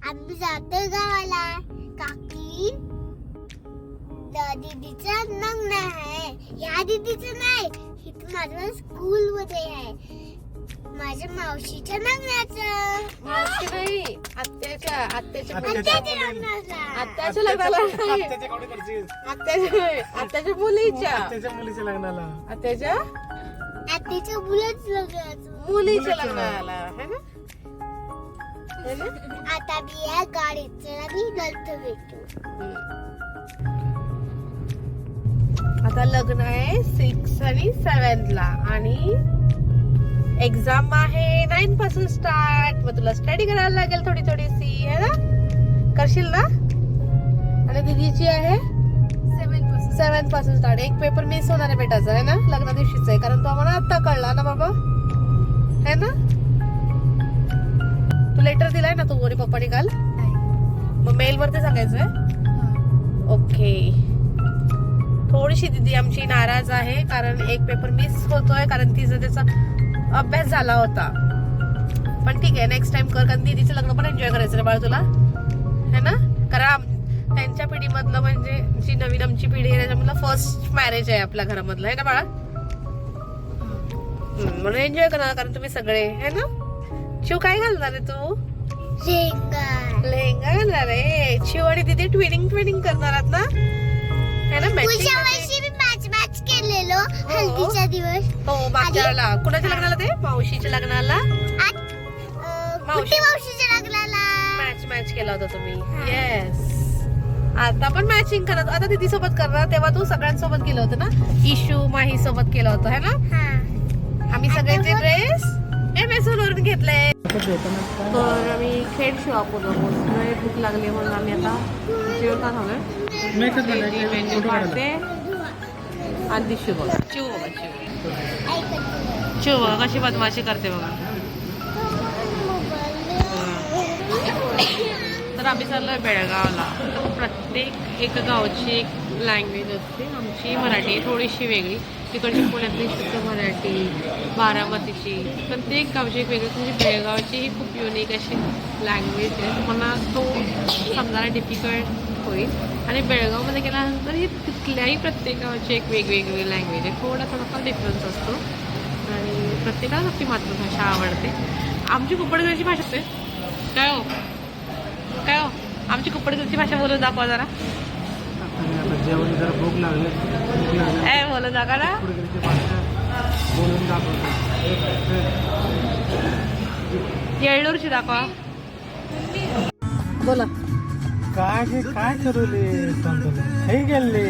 आम्ही जातो गावाला. काकी दीदीचं लग्न आहे. ह्या दीदीचं नाही, इथं माझ्या स्कूल मध्ये आहे. माझ्या मावशीच्या लग्नाचं. मावशी नाही, आत्याच्या आत्याच्या लग्नाला. आत्याच्या लग्नाला नाही. आत्याच्या मुलीच्या लग्नाला. आत्याच्या मुलंच लग्नाचं. मुलीच्या लग्नाला है ना. आता मी या गाडीत चला मी नंतर भेटू. आता लग्न आहे 6 आणि 7 ला आणि एक्झाम आहे 9 पासून स्टार्ट. मग तुला स्टडी करायला लागेल थोडीशी है ना. करशील ना. आणि दीदीची आहे 7 पासून स्टार्ट. एक पेपर मिस होणार आहे बेटाचा आहे ना, लग्ना दिवशीच आहे. कारण तो आम्हाला आता कळला ना बाबा है ना. तू लेटर दिलाय ना तू गोरी पप्पानी काल. मग मेल वरती सांगायचंय. ओके. थोडीशी दीदी आमची नाराज आहे कारण एक पेपर मिस होतोय, कारण तिचा त्याचा अभ्यास झाला होता. पण ठीक आहे, नेक्स्ट टाइम कर. कारण दीदीचं लग्न पण एन्जॉय करायचं रे बाळा तुला है ना. कारण त्यांच्या पिढीमधलं म्हणजे जी नवीन आमची पिढी आहे त्याच्यामधलं फर्स्ट मॅरेज आहे आपल्या घरामधलं है ना बाळा. म्हणून एन्जॉय करणार कारण तुम्ही सगळे है ना. शिव काय घालणार आहे तू. लेहंगा घालणार आहे. शिव आणि दीदी ट्विनिंग करणार आहात ना है ना. पुढच्या वर्षी मी मॅच केलेलो हल्दीच्या दिवस. हो मागच्या वेळेला कुणाच्या लग्नाला ते मावशीच्या लग्नाला. मावशीच्या लग्नाला मॅच केला होता तुम्ही. येस. आता पण मॅचिंग करत. आता दीदी सोबत करणार. तेव्हा तू सगळ्यांसोबत केलं होतं ना. इशू माही सोबत केलं होतं है ना. आम्ही सगळ्यांचे ड्रेस Amazon वरून घेतले. तर आम्ही खेड शिवापूरला पोहोचलोय. भूक लागली म्हणून आम्ही आता जेवता झालोय. मेन्यू काढते. आणि शिव बघा शिव बघा कशी बदमाशी करते बघा. तर आम्ही चाललोय बेळगावला. तर प्रत्येक एक गावची एक लँग्वेज असते. आमची मराठी थोडीशी वेगळी, तिकडची पुण्यातली शुद्ध मराठी, बारामतीची, प्रत्येक गावची एक वेगळी. म्हणजे बेळगावची ही खूप युनिक अशी लँग्वेज आहे. तुम्हाला तो समजायला डिफिकल्ट होईल. आणि बेळगावमध्ये गेल्यानंतर ही तिथल्याही प्रत्येक गावाची एक वेगवेगळी लँग्वेज आहे. थोडाफार डिफरन्स असतो आणि प्रत्येकाला आपली मातृभाषा आवडते. आमची कुप्पडगडची भाषा असते. काय हो आमची कुप्पडगडची भाषा बोलून दाखवा जरा. जेवण जरा भूक लागली. बोलून दाखवा ना. येळूरची दाखवा. बोला. काय करूले हे गेले.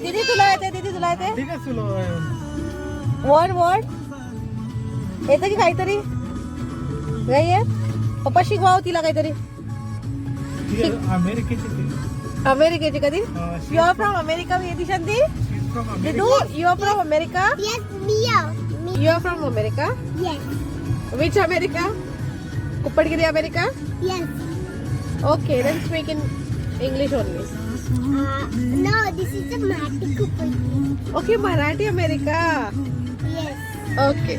दीदी तुला येते. ठीक आहे तुला वर्ड येतं की काहीतरी नाही येत. पप्पा शिकवाव तिला काहीतरी. अमेरिकेची कधी. You are from America. मी येते Shanti. You are from America. You are from America. Which America. कुप्पडगिरी America. Okay, then speak in English only. No, this is a Marathi Kuppalgiri. Okay, Marathi America. Yes. Okay.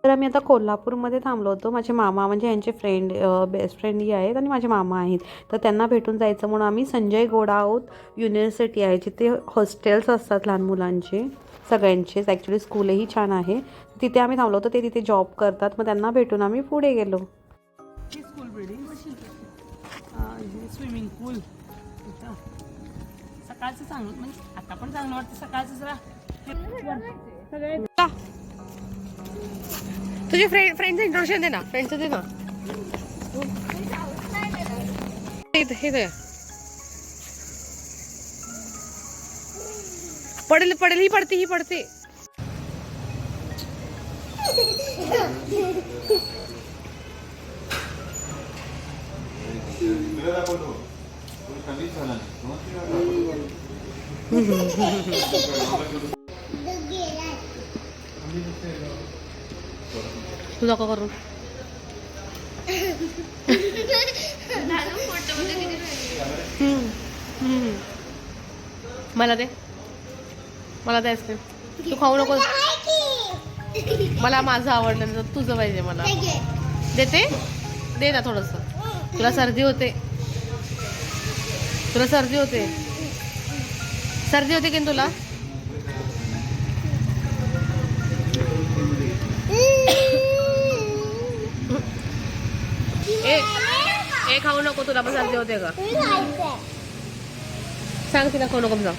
तर आम्ही आता कोल्हापूरमध्ये थांबलो होतो. माझे मामा म्हणजे यांचे फ्रेंड बेस्ट फ्रेंडही आहेत आणि माझे मामा आहेत. तर त्यांना भेटून जायचं म्हणून आम्ही संजय गोडावत युनिव्हर्सिटी आहे जिथे हॉस्टेल्स असतात लहान मुलांचे सगळ्यांचेच. ॲक्च्युली स्कूलही छान आहे. तिथे आम्ही थांबलो होतो. ते तिथे जॉब करतात. मग त्यांना भेटून आम्ही पुढे गेलो. स्कूल बिल्डिंग स्विमिंग पूल. सकाळचं चांगलं म्हणजे आता पण चांगलं वाटतं. सकाळचं जरा तुझे फ्रेंडचं इंट्रोडक्शन दे ना. फ्रेंडचं दे ना. हे पडेल ही पडते. तू दाखव करून. मला दे आईस्क्रीम. तू खाऊ नको. मला माझं आवडलं तुझं पाहिजे. मला देते. दे ना थोडस. तुला सर्दी होते. तुला सर्दी होते. सर्दी होते की तुला. ए खाऊ नको. तुला पण सर्दी होते का. सांग तिला खाऊ नको जाऊ.